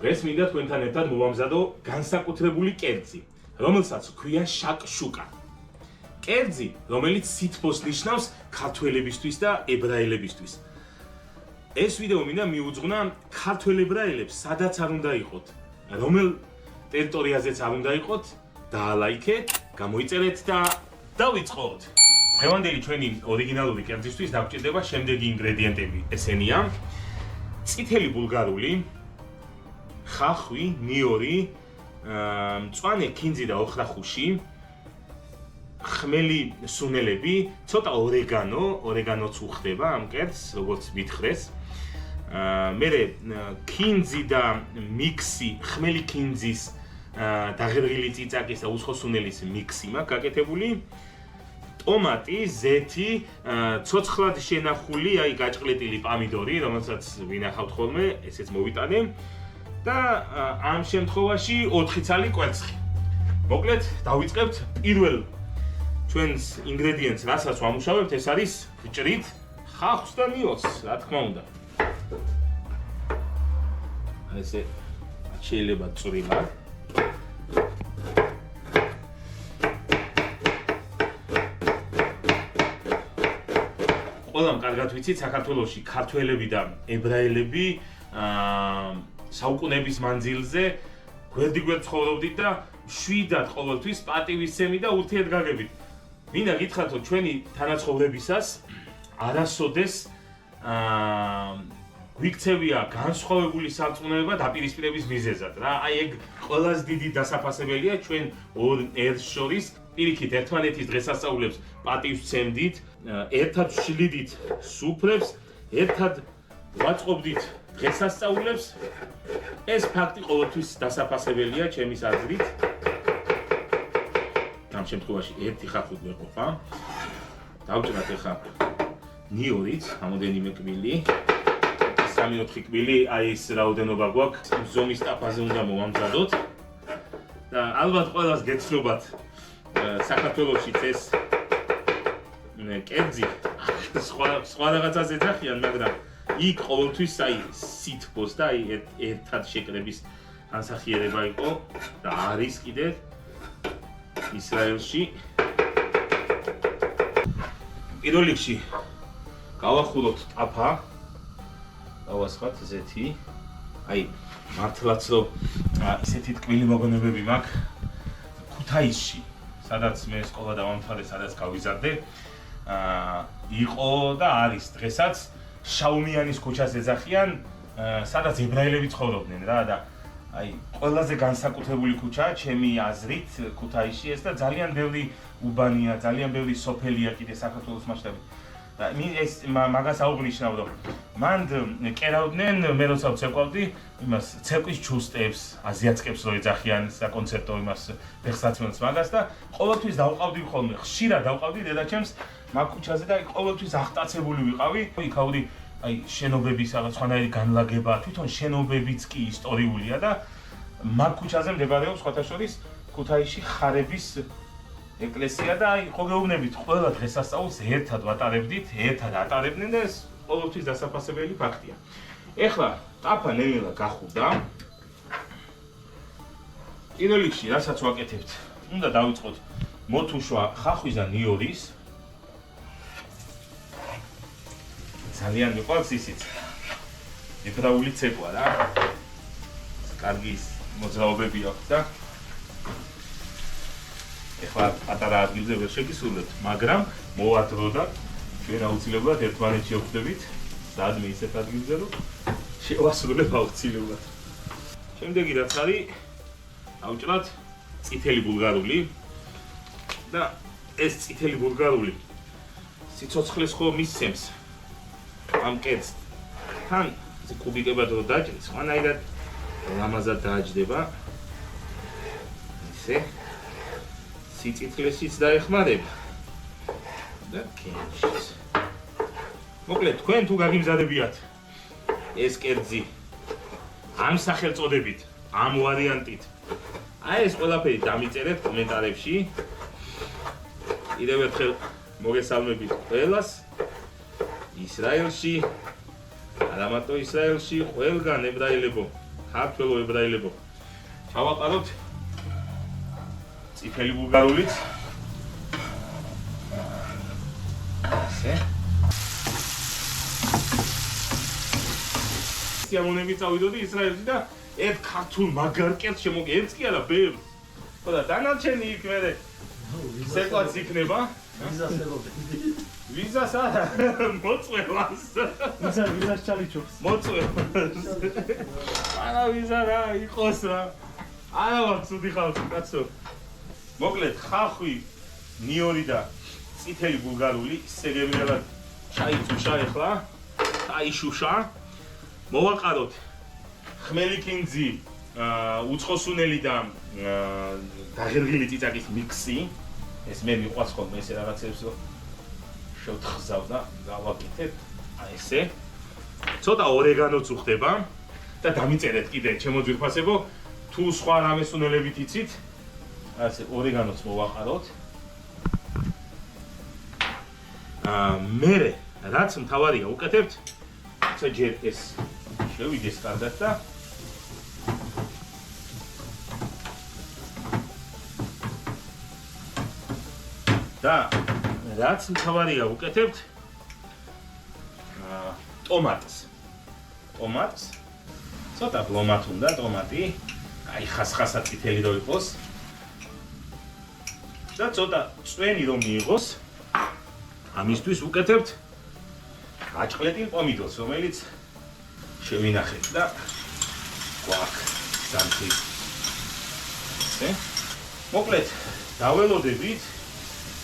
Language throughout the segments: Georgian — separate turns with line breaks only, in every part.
დღეს მინდა თქვენთან ერთად მოვამზადო განსაკუთრებული კერძი, რომელსაც ქვია შაკშუკა. კერძი, რომელიც სითბოს ნიშნავს ქართველებისთვის და ებრაელებისთვის. ეს ვიდეო მინდა მიუძღვნა ქართველ ებრაელებს, სადაც არ უნდა იყოთ, რომელ ტერიტორიაზეც არ უნდა იყოთ, დაალაიქეთ, გამოიწერეთ და დავიწყოთ. დღევანდელი ჩვენი ორიგინალური კერძისთვის დაგვჭირდება შემდეგი ინგრედიენტები. ესენია: წითელი ბულგარული, ხახვი, ნიორი, მწვანე ქინძი და ოხრახუში, ხმელი სუნელები, ცოტა ორეგანოც უხდება ამ კერძს, როგორც მითხრეს. მერე ქინძი და მიქსი, ხმელი ქინძის, დაღერღილი წიწაკის და უცხო სუნელის მიქსი მაქვს გაკეთებული. ტომატი, ზეთი, ცოცხლად შენახული, გაჭყლეტილი პამიდორი, რომელსაც ვინახავთ ხოლმე, ესეც მოვიტანე. და ამ შემთხვევაში 4 ცალი კვერცხი. მოკლედ, დავიწყებთ პირველ ჩვენს ინგრედიენტს, რასაც ვამუშავებთ, ეს არის ვჭრით ხახვს და ნიორს, რა თქმა უნდა. ესე შეიძლება წვრილად. ყველამ კარგად ვიცით, საქართველოში ქართველები და ებრაელები საუკუნეების მანძილზე გვერდიგვერდ ცხოვრობდით და შვიდად ყოველთვის პატივისცემი და ურთიერთგაგებით. მინდა გითხრათ, რომ ჩვენი თანაცხოვრებისას არასოდეს გვიქცევია განსხვავებული სარწმუნოება დაპირისპირების მიზეზად რა. ეგ ყველაზე დიდი დასაფასებელია ჩვენ ორ ერთს შორის. პირიქით, ერთმანეთის დღესასწაულებს პატივს ვცემდით, ერთად ვშლიდით სუფრებს, ერთად ვაწყობდით დღესასწაულებს. ეს ფაქტი ყოველთვის დასაფასებელია ჩემის აზრით. ამ შემთხვევაში ერთი ხახვი გვეყოფა. დავჭრათ ახლა ნიორიც, რამოდენიმე კბილი. 3-4 კბილი, აი ეს რაოდენობა გვაქვს, ზომის ტაფაზე უნდა მოვამზადოთ. და ალბათ ყველას გეცნობათ საქართველოშიც ეს კერძი სხვა რაღაცას ეძახიან, მაგრამ იქ ყოველთვის აი სითბოს და აი ერთად შეკრების განსახიერება იყო და არის კიდევ ისრაელში. პირველ რიგში გავახუროთ ტაფა, გავასხათ ზეთი. აი მართლაც რომ ისეთი ტკბილი მოგონებები მაქვს ქუთაისში, სადაც მე სკოლა დავამთავრე, სადაც გავიზარდე. იყო და არის დღესაც შაუმიანის ქუჩას ეძახიან, სადაც ებრაელები ცხოვრობდნენ რა და აი ყველაზე განსაკუთრებული ქუჩაა ჩემი აზრით ქუთაისში ეს და ძალიან ბევრი უბანია, ძალიან ბევრი სოფელია კიდე საქართველოს მასშტაბით. და ეს მაგას აუღნიშნავ, რომ მანდ კერავდნენ, მე როცა ვცეკვავდი იმას ცეკვის ჩუსტებს, აზიაცკებს რო ეძახიან საკონცერტო იმას ფეხსაცმელს მაგას და ყოველთვის დავყავდი ხოლმე, ხშირად დავყავდი დედაჩემს მაგ ქუჩაზე და ყოველთვის აღტაცებული ვიყავი. იქაური აი შენობების რაღაც სხვანაირი განლაგება, თვითონ შენობებიც კი ისტორიულია და მაგ ქუჩაზე მდებარეობს სხვათა შორის ქუთაისში ხარების ეკლესია და აი ხო გეუბნებით, ყველა დღესასწაულს ერთად ვატარებდით, ერთად ატარებდნენ და ეს ყოველთვის დასაფასებელი ფაქტია. ეხლა ტაფა ნელა გახურდა. პირველ რიგში რასაც ვაკეთებთ, უნდა დავიწყოთ მოთუშვა ხახვის და ნიორის. ძალიან მიყვარს ისიც ებრაული ცეკვა რა. კარგი მოძრაობები აქვს და ეხლა პატარა ადგილზე ვერ შეგისურვებთ, მაგრამ მოვადრო და ჩვენ აუცილებლად ერთმანეთში ვხვდებით, სადმე ისეთ ადგილზე, რომ შევასრულებ აუცილებლად. შემდეგი რაც არის, დავჭრათ წითელი ბულგარული და ეს წითელი ბულგარული სიცოცხლეს ხო მისცემს ამ კერძს. თან ეს კუბიკებად რო დაჭრით, სხვანაირად ლამაზად დააჯდება. ისე სიწითლესიც დაეხმარება და კენჭის. მოკლედ, თქვენ თუ გაგიმზადებიათ ეს კერძი ამ სახელწოდებით, ამ ვარიანტით, აი ეს ყველაფერი დამიწერეთ კომენტარებში. კიდევ ერთხელ მოგესალმებით ყველას ისრაელში, არა მარტო ისრაელში, ყველგან ებრაელებო ქართველო ებრაელებო. ჩავაყაროთ წიფელი ბულგარულიც. ასე. სიამონები წავიდოდი ისრაელში და ერთ ქართულ მაგარ კერძს შემოგე, ერთს კი არა, ბევრს. ხო და დანარჩენი იქ მერე სეკვაც იქნება. ვიზას არა, მოწვევას.
ვიზას ჩალიჩობს.
მოწვევას. არა ვიზა რა იყოს რა. არა ვარ ცუდი ხალხი, კაცო. მოკლედ ხახვი ნიორი და წითელი ბულგარული სეგებინებად ჩაიწუშა ეხლა. აიშუშა. მოვაყაროთ ხმელიქინძი, უცხოსუნელი და დაღერღილი წიწაკის მიქსი. ეს მე მიყვარს ხოლმე ესე რაღაცებს რომ შევთხზავ და გავაკეთებ. აი ესე. ცოტა ორეგანოც უხდება და დამიწერეთ კიდე ჩემო ძვირფასებო, თუ სხვა რამე სუნელებით იცით, ასე ორეგანოც მოვაყაროთ. მერე რაც მთავარია უკეთებთ, ჯერ ეს შევიდეს კარგად და რაც მთავარია უკეთებთ ტომატს. ცოტა ბლომად უნდა ტომატი, აი ხასხასა წითელი რო იყოს და ცოტა წვენი რომ მიიღოს. ამისთვის უკეთებთ გაჭყლეტილ პომიდორს, რომელიც შევინახეთ და გვაქვს სამთი. ესე. მოკლედ დაველოდებით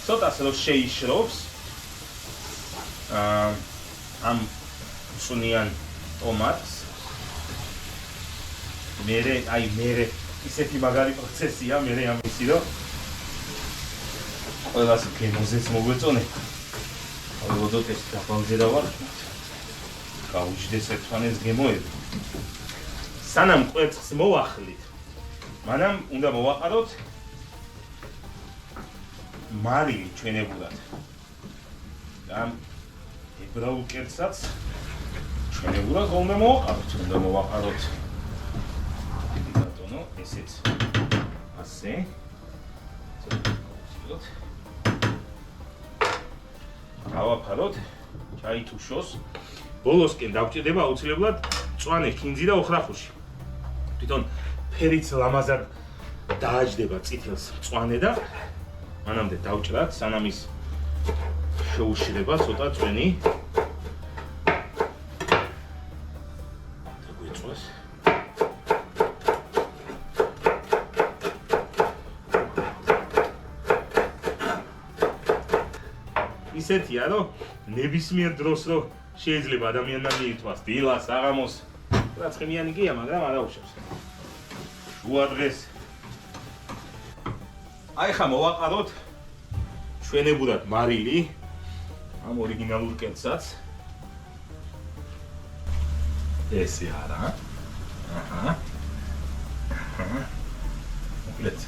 ცოტას რომ შეიშრობს ამ სუნიან ტომატს. მერე ისეთი მაგარი პროცესია, მერე ამისი რომ ყველას გემოზეც მოგვეწონება. ველოდოთ ეს დაბალზე დავარქმევთ. გაუჯდეს ერთმანეთს გემოები. სანამ კვერცხს მოვახლით, მანამ უნდა მოვაყაროთ მარილი ჩვენებურად. ამ ებრაულ კერძსაც ჩვენებურად ხოლმე მოვაყაროთ. უნდა მოვაყაროთ ბატონო, ესეც ასე. გავაფაროთ, ჩაითუშოს. ბოლოსკენ დავჭირდება აუცილებლად მწვანე ხინძი და ოხრახუში. თვითონ ფერიც ლამაზად დააჯდება წითელს მწვანე და მანამდე დავჭრათ, სანამ ის შეუშლება ცოტა წვენი. დაგვიწვეს. ისეთია, რომ ნებისმიერ დროს რომ შეიძლება ადამიანმა მიირთვას დილას, საღამოს, რაც ხმიანი გია, მაგრამ არ აუშავს. შუა დღეს. აი ხა მოვაყაროთ ჩვენებურად მარილი, ამ ორიგინალურ კერძსაც. ესე არა. აჰა. მოკლედ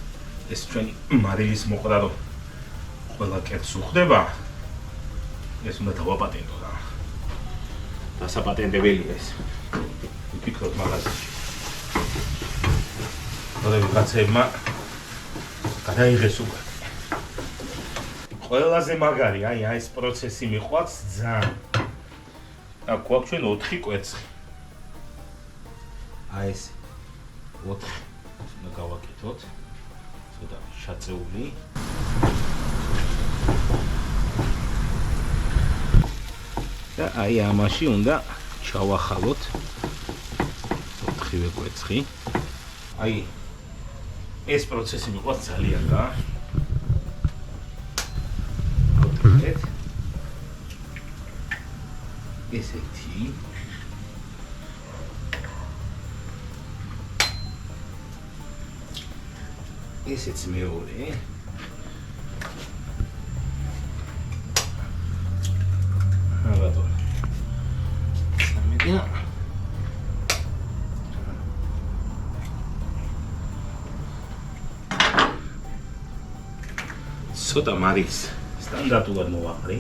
ეს ჩვენი მარილის მოყდა რომ ყველა კერძს უხდება. ეს უნდა დავაპატენტო რა. დასაპატენტებელია ეს. ვფიქრობ მაღაზიაში. როდესაც ვიღაცებმა გადაიღეს უკვე. ყველაზე მაგარი, აი ეს პროცესი მიყვარს ძალიან. და გვაქვს ჩვენ 4 კვერცხი. აი ეს 4 უნდა გავაკეთოთ. ცოტა შაწეული. და აი ამაში უნდა ჩავახალოთ 4-ვე კვერცხი. აი ეს პროცესი მიყვარს ძალიან რა. ავტომატად ესეთი ესეც მეორე. ბატონო. სამედია. ცოტა მარის სტანდარტულად მოვაყრი.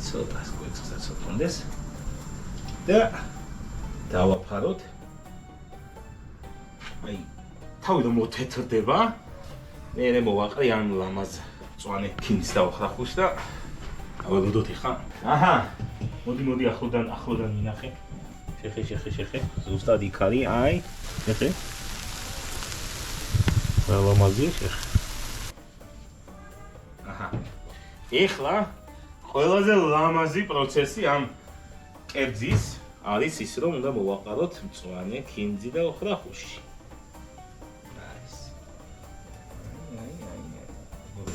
ცოტა კვერცხსაც ოქონდეს. და დავაფაროთ აი თავი რომ მოთეთრდება, მე მოვაყრი ამ ლამაზ მწვანე ქინძს დავხრახუშ და აველოდოთ ხა. აჰა. მოდი ახლოდან მინახე. შეხე. ზუსტად იქ არის, აი. შეხე. ლამაზია შეხე. აჰა. ეხლა ყველაზე ლამაზი პროცესი ამ კერძის არის ის, რომ უნდა მოვაყაროთ მწვანე ქინძი და ოხრახუში.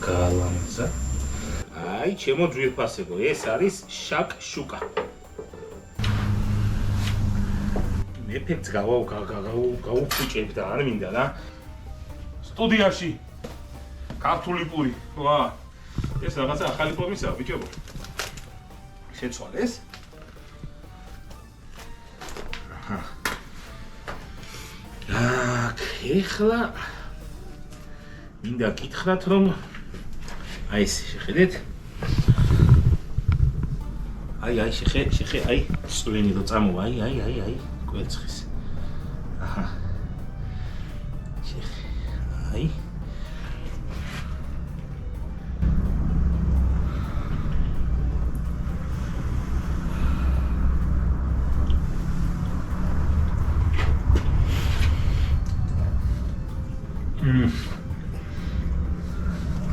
გალამზა. აი, ჩემო ძვირფასებო, ეს არის შაკშუკა. ეფექტს გავუფუჭებ და არ მინდა რა. სტუდიაში ქართული პური. ვა. ეს რაღაცა ახალი ფორმისაა, ბიჭებო. შეცვალეს. აჰა. აქ, ეხლა მინდა გითხრათ, რომ აი ეს შეხედეთ. აი შეხე, აი წვენი რო წამოვა, აი კვერცხის. აჰა. შეხე. აი.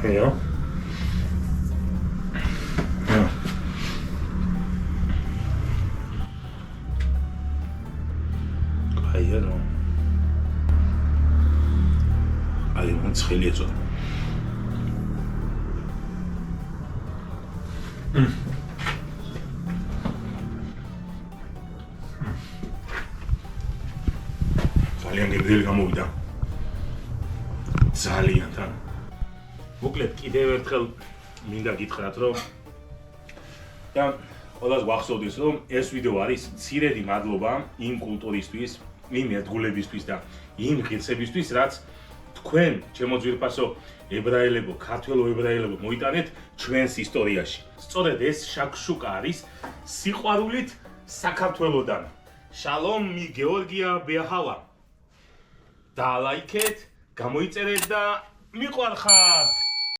Ja. Kajero. Ali mums ხილიეწო. ძალიან გემრიელი გამოვიდა. ძალიან თან. მოკლედ კიდევ ერთხელ მინდა გითხრათ, რომ და ყველას გვახსოვდეს, რომ ეს ვიდეო არის მცირედი მადლობა იმ კულტურისთვის, იმ ერთგულებისთვის და იმ ღირსებისთვის, რაც თქვენ, ჩემო ძვირფასო ებრაელებო, ქართველო ებრაელებო მოიტანეთ ჩვენს ისტორიაში. სწორედ ეს შაკშუკა არის სიყვარულით საქართველოდან. შალომ მი გეორგია ბეჰავა. დალაიქეთ, გამოიწერეთ და მიყვარხარ!